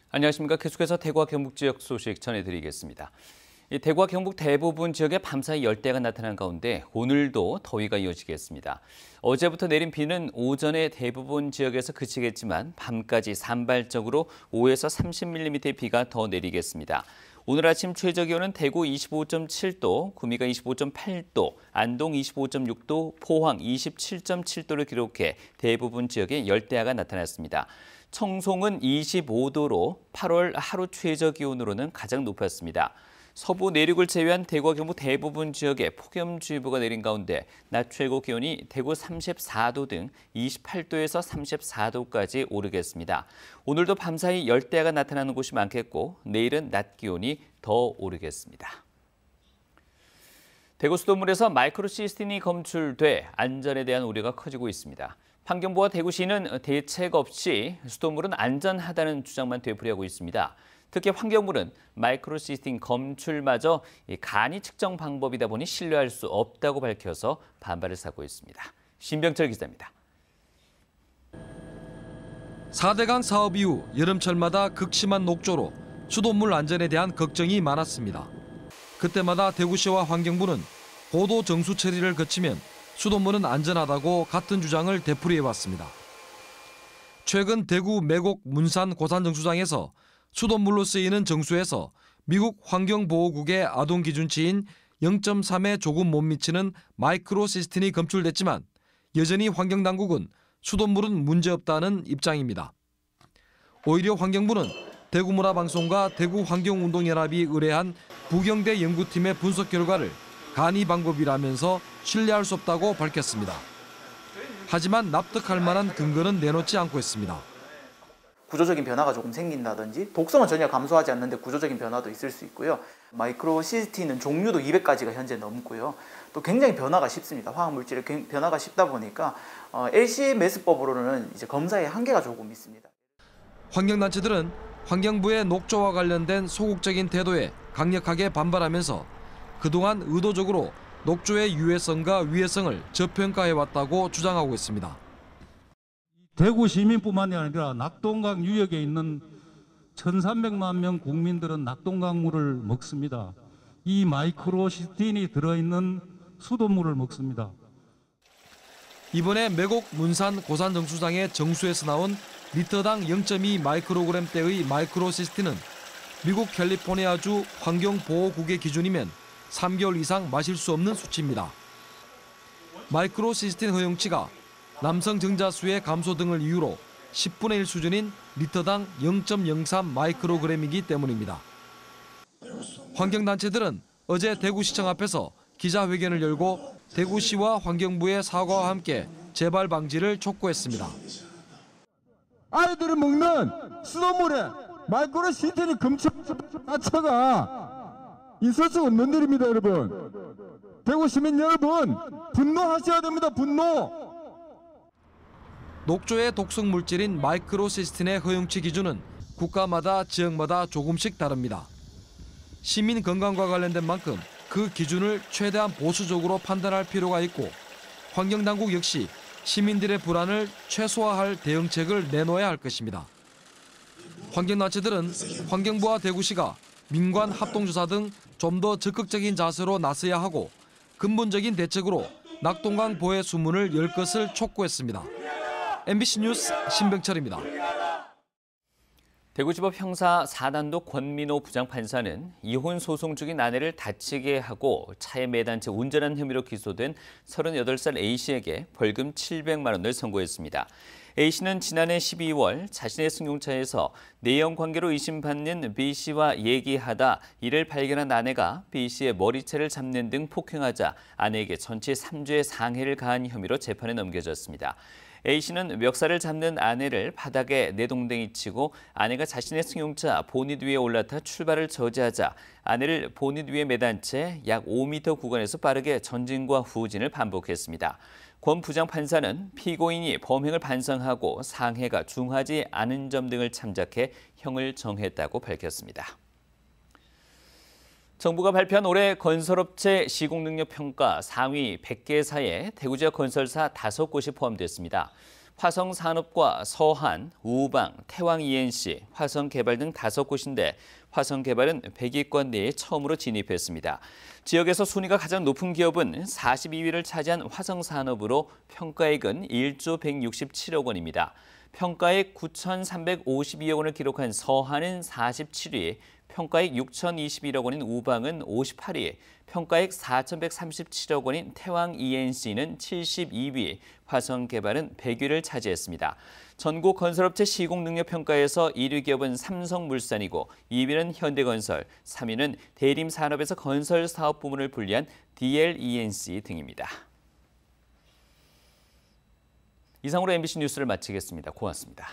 안녕하십니까. 계속해서 대구와 경북 지역 소식 전해드리겠습니다. 대구와 경북 대부분 지역에 밤사이 열대가 나타난 가운데 오늘도 더위가 이어지겠습니다. 어제부터 내린 비는 오전에 대부분 지역에서 그치겠지만 밤까지 산발적으로 5에서 30mm의 비가 더 내리겠습니다. 오늘 아침 최저 기온은 대구 25.7도, 구미가 25.8도, 안동 25.6도, 포항 27.7도를 기록해 대부분 지역에 열대야가 나타났습니다. 청송은 25도로 8월 하루 최저 기온으로는 가장 높았습니다. 서부 내륙을 제외한 대구와 경북 대부분 지역에 폭염주의보가 내린 가운데 낮 최고 기온이 대구 34도 등 28도에서 34도까지 오르겠습니다. 오늘도 밤사이 열대야가 나타나는 곳이 많겠고 내일은 낮 기온이 더 오르겠습니다. 대구 수돗물에서 마이크로시스틴이 검출돼 안전에 대한 우려가 커지고 있습니다. 환경부와 대구시는 대책 없이 수돗물은 안전하다는 주장만 되풀이하고 있습니다. 특히 환경부는 마이크로시스틴 검출마저 간이 측정 방법이다 보니 신뢰할 수 없다고 밝혀서 반발을 사고 있습니다. 신병철 기자입니다. 4대강 사업 이후 여름철마다 극심한 녹조로 수돗물 안전에 대한 걱정이 많았습니다. 그때마다 대구시와 환경부는 고도 정수 처리를 거치면 수돗물은 안전하다고 같은 주장을 되풀이해왔습니다. 최근 대구 매곡 문산 고산정수장에서 수돗물로 쓰이는 정수에서 미국 환경보호국의 아동기준치인 0.3에 조금 못 미치는 마이크로시스틴이 검출됐지만 여전히 환경당국은 수돗물은 문제없다는 입장입니다. 오히려 환경부는 대구문화방송과 대구환경운동연합이 의뢰한 부경대 연구팀의 분석 결과를 간이 방법이라면서 신뢰할 수 없다고 밝혔습니다. 하지만 납득할 만한 근거는 내놓지 않고 있습니다. 구조적인 변화가 조금 생긴다든지 독성은 전혀 감소하지 않는데 구조적인 변화도 있을 수 있고요. 마이크로시스틴은 종류도 200가지가 현재 넘고요. 또 굉장히 변화가 쉽습니다. 화학물질의 변화가 쉽다 보니까 LC-메스법으로는 이제 검사에 한계가 조금 있습니다. 환경단체들은 환경부의 녹조와 관련된 소극적인 태도에 강력하게 반발하면서 그동안 의도적으로 녹조의 유해성과 위해성을 저평가해왔다고 주장하고 있습니다. 대구 시민뿐만이 아니라 낙동강 유역에 있는 1,300만 명 국민들은 낙동강물을 먹습니다. 이 마이크로시스틴이 들어있는 수돗물을 먹습니다. 이번에 매곡 문산 고산정수장의 정수에서 나온 리터당 0.2 마이크로그램대의 마이크로시스틴은 미국 캘리포니아주 환경보호국의 기준이면 3개월 이상 마실 수 없는 수치입니다. 마이크로시스틴 허용치가 남성 정자수의 감소 등을 이유로 10분의 1 수준인 리터당 0.03 마이크로그램이기 때문입니다. 환경단체들은 어제 대구시청 앞에서 기자회견을 열고 대구시와 환경부의 사과와 함께 재발 방지를 촉구했습니다. 아이들이 먹는 수돗물에 마이크로시스틴이 검출 자체가 있을 수 없는 일입니다, 여러분. 대구 시민 여러분, 분노하셔야 됩니다, 분노. 녹조의 독성 물질인 마이크로시스틴의 허용치 기준은 국가마다 지역마다 조금씩 다릅니다. 시민 건강과 관련된 만큼 그 기준을 최대한 보수적으로 판단할 필요가 있고 환경당국 역시 시민들의 불안을 최소화할 대응책을 내놓아야 할 것입니다. 환경단체들은 환경부와 대구시가 민관 합동조사 등 좀 더 적극적인 자세로 나서야 하고 근본적인 대책으로 낙동강 보해 수문을 열 것을 촉구했습니다. MBC 뉴스 신병철입니다. 대구지법 형사 4단도 권민호 부장판사는 이혼 소송 중인 아내를 다치게 하고 차에 매단 채 운전한 혐의로 기소된 38살 A씨에게 벌금 700만 원을 선고했습니다. A씨는 지난해 12월 자신의 승용차에서 내연 관계로 의심받는 B씨와 얘기하다 이를 발견한 아내가 B씨의 머리채를 잡는 등 폭행하자 아내에게 전치 3주의 상해를 가한 혐의로 재판에 넘겨졌습니다. A씨는 멱살을 잡는 아내를 바닥에 내동댕이 치고 아내가 자신의 승용차 보닛 위에 올라타 출발을 저지하자 아내를 보닛 위에 매단 채 약 5m 구간에서 빠르게 전진과 후진을 반복했습니다. 권 부장판사는 피고인이 범행을 반성하고 상해가 중하지 않은 점 등을 참작해 형을 정했다고 밝혔습니다. 정부가 발표한 올해 건설업체 시공능력평가 상위 100개사에 대구 지역 건설사 5곳이 포함됐습니다. 화성산업과 서한, 우방, 태왕 ENC, 화성개발 등 5곳인데 화성개발은 100위권 내에 처음으로 진입했습니다. 지역에서 순위가 가장 높은 기업은 42위를 차지한 화성산업으로 평가액은 1조 167억 원입니다. 평가액 9,352억 원을 기록한 서한은 47위, 평가액 6,021억 원인 우방은 58위, 평가액 4,137억 원인 태왕 ENC는 72위, 화성개발은 100위를 차지했습니다. 전국 건설업체 시공능력평가에서 1위 기업은 삼성물산이고 2위는 현대건설, 3위는 대림산업에서 건설사업 부문을 분리한 DLENC 등입니다. 이상으로 MBC 뉴스를 마치겠습니다. 고맙습니다.